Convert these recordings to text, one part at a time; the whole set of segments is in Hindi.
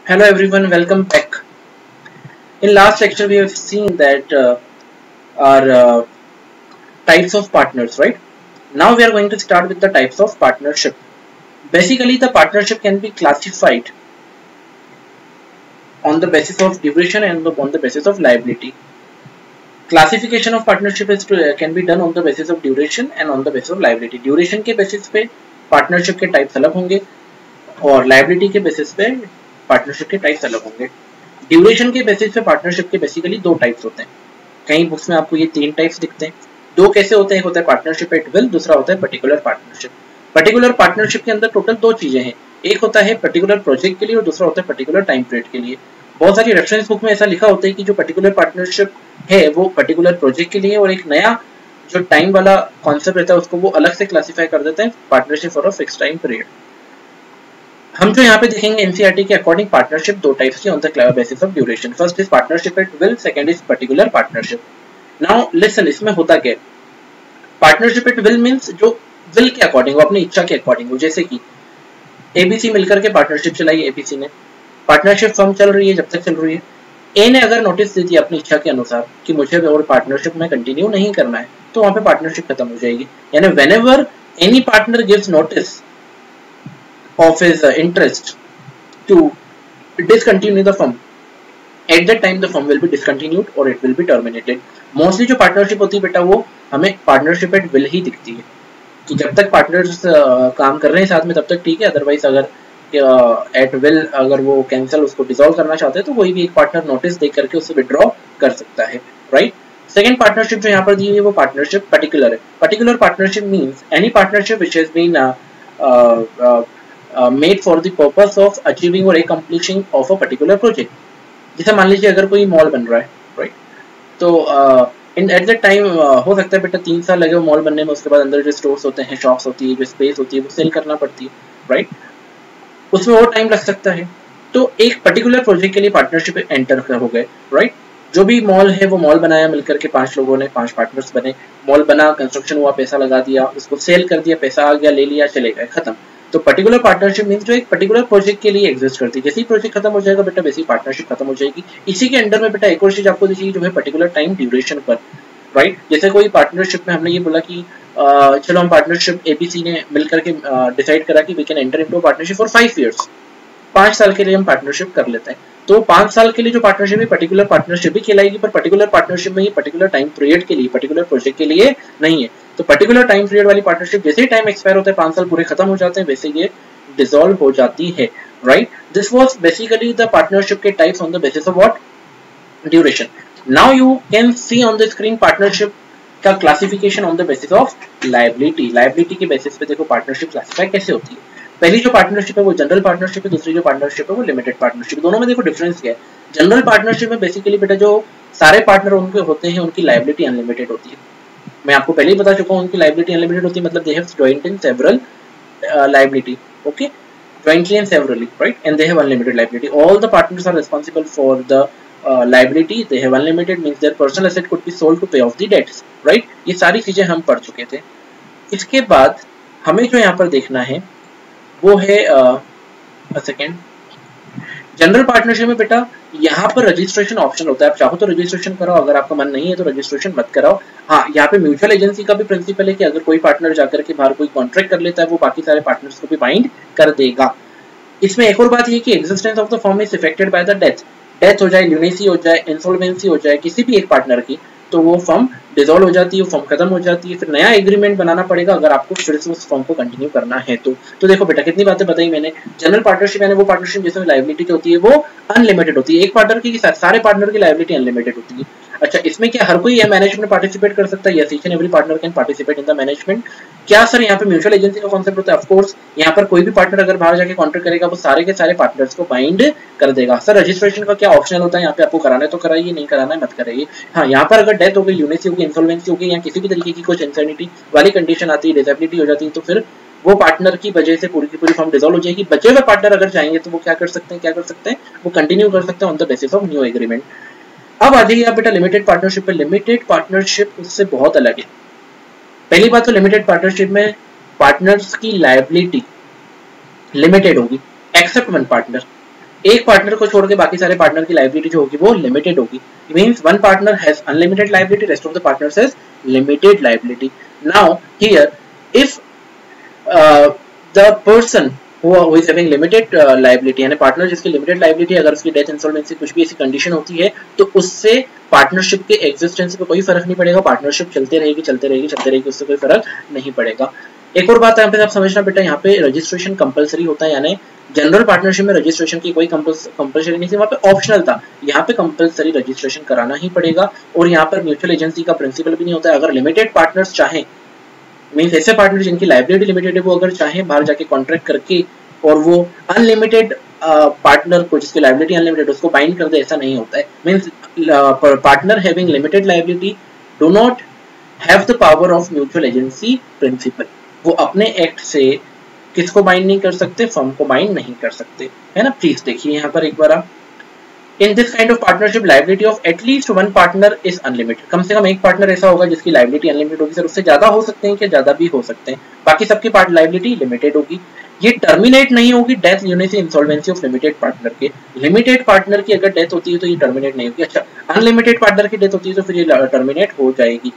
Hello everyone, welcome back. In last lecture we have seen that our types of partners, right? Now we are going to start with the types of partnership. Basically the partnership can be classified on the basis of duration and on the basis of liability. Classification of partnership is can be done on the basis of duration and on the basis of liability. Duration के basis पे partnership के types अलग होंगे और liability के basis पे partnership के types अलग होंगे. ड्यूरेशन के बेसिस पे पार्टनरशिप के बेसिकली दो टाइप्स होते हैं. कई बुक्स में आपको ये तीन टाइप्स दिखते हैं. दो कैसे होते हैं? एक होता है पार्टनरशिप एट विल, दूसरा होता है पर्टिकुलर पार्टनरशिप. पर्टिकुलर पार्टनरशिप के अंदर टोटल दो चीजें हैं. एक होता है पर्टिकुलर प्रोजेक्ट के लिए और दूसरा होता है पर्टिकुलर टाइम पीरियड के लिए. बहुत सारी रेफरेंस बुक में ऐसा लिखा होता है कि जो पर्टिकुलर पार्टनरशिप है वो पर्टिकुलर प्रोजेक्ट के लिए और एक नया जो टाइम वाला कॉन्सेप्ट रहता है उसको वो अलग से क्लासिफाई कर देते हैं partnership for a fix time period. हम जो यहाँ पे देखेंगे एनसीईआरटी के अकॉर्डिंग पार्टनरशिप दो टाइप्स की on the basis of duration. First is partnership at will, second is particular partnership. Now listen, इसमें होता क्या है? पार्टनरशिप एट विल मींस जो विल के अकॉर्डिंग हो, अपनी इच्छा के अकॉर्डिंग हो. जैसे कि एबीसी मिलकर के पार्टनरशिप चलाई. एबीसी ने पार्टनरशिप फर्म चल रही है, जब तक चल रही है. ए ने अगर नोटिस दे दिया अपनी इच्छा के अनुसार कि मुझे और पार्टनरशिप में कंटिन्यू नहीं करना है, तो वहां पे पार्टनरशिप खत्म हो जाएगी. यानी whenever any partner gives notice of his interest to discontinue the firm, at that time the firm will be discontinued or it will be terminated. Mostly जो पार्टनरशिप होती है बेटा वो हमें पार्टनरशिप एट विल ही दिखती है कि जब तक पार्टनर्स काम कर रहे हैं साथ में तब तक ठीक है. अदरवाइज अगर एट विल अगर वो कैंसिल उसको डिसॉल्व करना चाहते हैं तो कोई भी एक पार्टनर नोटिस दे करके उससे विड्रॉ कर सकता है, राइट. सेकेंड पार्टनरशिप जो यहाँ पर दी हुई है वो पार्टनरशिप पर्टिकुलर है. Particular partnership means any partnership which has been made for the purpose of achieving or accomplishing of a particular project. जैसे मान लीजिए अगर कोई मॉल बन रहा है, राइट, तो एट दैट टाइम हो सकता है बेटा 3 साल लगे वो मॉल बनने में. उसके बाद अंदर जो स्टोर्स होते हैं, शॉप्स होती है, जो स्पेस होती है वो सेल करना पड़ती है, राइट. उसमें और टाइम लग सकता है. तो एक पर्टिकुलर प्रोजेक्ट के लिए पार्टनरशिप एंटर हो गए, राइट. जो भी मॉल है वो मॉल बनाया मिलकर के 5 लोगों ने, 5 पार्टनर्स बने. मॉल बना, कंस्ट्रक्शन हुआ, पैसा लगा दिया, उसको सेल कर दिया, पैसा आ गया, ले लिया, चले गए, खत्म. तो पर्टिकुलर पार्टनरशिप मींस जो एक पर्टिकुलर प्रोजेक्ट के लिए एग्जिस्ट करती है. जैसे ही प्रोजेक्ट खत्म हो जाएगा बेटा वैसे ही पार्टनरशिप खत्म हो जाएगी. इसी के अंडर में बेटा एक और चीज आपको दिखेगी जो है पर्टिकुलर टाइम ड्यूरेशन पर, राइट. जैसे कोई पार्टनरशिप में हमने ये बोला कि चलो हम पार्टनरशिप एबीसी ने मिलकर के डिसाइड करा कि we can enter into partnership for 5 years. 5 साल के लिए हम पार्टनरशिप कर लेते हैं. तो 5 साल के लिए जो पार्टनरशिप है पर्टिकुलर पार्टनरशिप भी कहलाएगी, पर पर्टिकुलर पार्टनरशिप में ये पर्टिकुलर टाइम पीरियड के लिए, पर्टिकुलर प्रोजेक्ट के लिए नहीं है. तो पर्टिकुलर टाइम पीरियड वाली पार्टनरशिप जैसे ही टाइम एक्सपायर होता है, 5 साल पूरे खत्म हो जाते हैं, वैसे ये डिसॉल्व हो जाती है, right. This was basically the partnership के types on the basis of what? Duration. Now you can see on the screen partnership का classification on the basis of liability. Liability के बेसिस पे देखो पार्टनरशिप क्लासिफाई कैसे होती है. पहली जो पार्टनरशिप है वो जनरल पार्टनरशिप है, दूसरी जो पार्टनरशिप है वो लिमिटेड पार्टनरशिप. दोनों में देखो डिफरेंस क्या है. जनरल पार्टनरशिप में बेसिकली बेटा जो सारे पार्टनर उनके होते हैं उनकी लायबिलिटी अनलिमिटेड होती है. मैं आपको पहले ही बता चुका हूँ उनकी लायबिलिटी अनलिमिटेड होती है, मतलब they have joint in several liability, okay, jointly and severally, right, and they have unlimited liability. All the partners are responsible for the liability. They have unlimited means their personal asset could be sold to pay off the debts, right. ये सारी चीजें हम पढ़ चुके थे. इसके बाद हमें जो यहाँ पर देखना है वो है सेकेंड जनरल पार्टनरशिप में बेटा यहाँ पर रजिस्ट्रेशन ऑप्शन होता है. आप चाहो तो रजिस्ट्रेशन कराओ, अगर आपका मन नहीं है तो रजिस्ट्रेशन मत कराओ. हाँ, यहाँ पे म्यूचुअल एजेंसी का भी प्रिंसिपल है कि अगर कोई पार्टनर जाकर के बाहर कोई कॉन्ट्रैक्ट कर लेता है वो बाकी सारे पार्टनर्स को भी बाइंड कर देगा. इसमें एक और बात ये कि existence of the firm is affected by the death. Death हो जाए, ल्यूनेसी हो जाए, इंसॉल्वेंसी हो जाए किसी भी एक पार्टनर की, तो वो फर्म डिसॉल्व हो जाती है, फर्म खत्म हो जाती है. फिर नया एग्रीमेंट बनाना पड़ेगा अगर आपको फिर से उस फर्म को कंटिन्यू करना है तो देखो बेटा कितनी बातें बताई मैंने. जनरल पार्टनरशिप यानी वो पार्टनरशिप जिसमें लायबिलिटी जो होती है वो अनलिमिटेड होती है. एक पार्टनर की सारे पार्टनर की लायबिलिटी अनलिमिटेड होती है. अच्छा, इसमें क्या हर कोई मैनेजमेंट में पार्टिसिपेट कर सकता है? Yes, each and every partner can participate in the management. क्या सर यहाँ पे म्यूचुअल एजेंसी का कॉन्सेप्ट होता है? ऑफ कोर्स यहाँ पर कोई भी पार्टनर अगर बाहर जाके कॉन्ट्रैक्ट करेगा वो सारे के सारे पार्टनर्स को बाइंड कर देगा. सर रजिस्ट्रेशन का क्या ऑप्शनल होता है? यहाँ पे आपको कराना है तो कराइए, नहीं कराना है मत कराइए. हाँ, यहाँ पर अगर डेथ हो गई, ल्यूनेसी हो गई, इंसॉल्वेंसी हो गई या किसी भी तरीके की कुछ इंसैनिटी वाली कंडीशन आती है, डिसेबिलिटी हो जाती है, तो फिर वो पार्टनर की वजह से पूरी की पूरी फर्म डिसॉल्व हो जाएगी. बचे हुए पार्टनर अगर चाहेंगे तो वो क्या कर सकते हैं? वो कंटिन्यू कर सकते हैं on the basis of new agreement. अब आ जाइए आप बेटा लिमिटेड पार्टनरशिप पे. लिमिटेड पार्टनरशिप उससे बहुत अलग है. पहली बात तो लिमिटेड पार्टनरशिप में पार्टनर्स की लायबिलिटी लिमिटेड होगी एक्सेप्ट वन पार्टनर. एक पार्टनर को छोड़ के बाकी सारे पार्टनर की लायबिलिटी जो होगी वो लिमिटेड होगी. Means one partner has unlimited liability, rest of the partners has limited liability. Now here if the person who is having limited liability, यानी पार्टनर जिसकी लिमिटेड लायबिलिटी, अगर उसकी डेथ, इंसॉल्वेंसी, कुछ भी ऐसी कंडीशन होती है तो उससे पार्टनरशिप के एग्जिस्टेंस पे कोई फर्क नहीं पड़ेगा. पार्टनरशिप चलते रहेगी, उससे कोई फर्क नहीं पड़ेगा. एक और बात यहाँ पे आप समझना बेटा, यहाँ पे रजिस्ट्रेशन कंपलसरी होता है, यानी जनरल पार्टनरशिप में रजिस्ट्रेशन की कोई कंपलसरी नहीं थी, वहाँ पे ऑप्शनल था. यहाँ पे कंपलसरी रजिस्ट्रेशन कराना ही पड़ेगा. और यहाँ पर म्यूचुअल एजेंसी का प्रिंसिपल भी नहीं होता है. अगर लिमिटेड पार्टनर्स चाहें, मींस ऐसे पार्टनर जिनकी लायबिलिटी लिमिटेड है, वो अगर चाहें बाहर जाके कॉन्ट्रैक्ट करके और वो अनलिमिटेड पार्टनर को जिसकी लायबिलिटी अनलिमिटेड उसको बाइंड कर दे, ऐसा नहीं होता है. Means partner having limited liability do not have the power of mutual agency principal. वो अपने एक्ट से किसको बाइंड नहीं कर सकते, फर्म को बाइंड नहीं कर सकते, है ना. प्लीज देखिए यहाँ पर एक बार, In this kind of partnership, liability of at least one partner is unlimited. कम से कम एक पार्टनर ऐसा होगा जिसकी लायबिलिटी अनलिमिटेड होगी. सर उससे ज्यादा हो सकते हैं क्या? ज्यादा भी हो सकते हैं. बाकी सबकी लायबिलिटी लिमिटेड होगी. ये टर्मिनेट नहीं होगी डेथ, यूनिसी, इंसॉल्वेंसी ऑफ लिमिटेड पार्टनर के. लिमिटेड पार्टनर की अगर डेथ होती है तो ये टर्मिनेट नहीं होगी. अच्छा, अनलिमिटेड पार्टनर की डेथ होती है तो फिर ये टर्मिनेट हो जाएगी.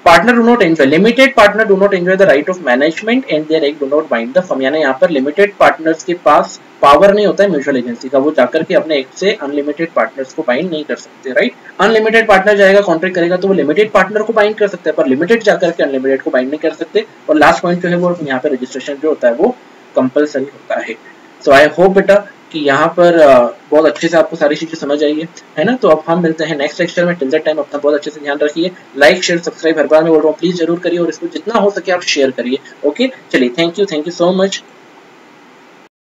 Partner do not enjoy, limited partner do not enjoy the right of management and their act do not bind the firm. यानी यहाँ पर लिमिटेड पार्टनर्स के पास पावर नहीं होता है म्यूचुअल एजेंसी का, वो जाकर के अपने एक्ट से अनलिमिटेड पार्टनर्स को बाइंड नहीं कर सकते, राइट. अनलिमिटेड पार्टनर जाएगा कॉन्ट्रैक्ट करेगा तो वो लिमिटेड पार्टनर को बाइंड कर सकते हैं, पर लिमिटेड जाकर के अनलिमिटेड को बाइंड नहीं कर सकते. और लास्ट पॉइंट जो है वो यहाँ पे रजिस्ट्रेशन जो होता है वो कंपलसरी होता है. सो आई होप बेटा कि यहाँ पर बहुत अच्छे से आपको सारी चीजें समझ आई है ना. तो अब हम मिलते हैं नेक्स्ट लेक्चर में. टिल दैट टाइम अपना बहुत अच्छे से ध्यान रखिए. लाइक शेयर सब्सक्राइब हर बार मैं बोल रहा हूँ, प्लीज जरूर करिए और इसको जितना हो सके आप शेयर करिए. ओके, चलिए, थैंक यू सो मच.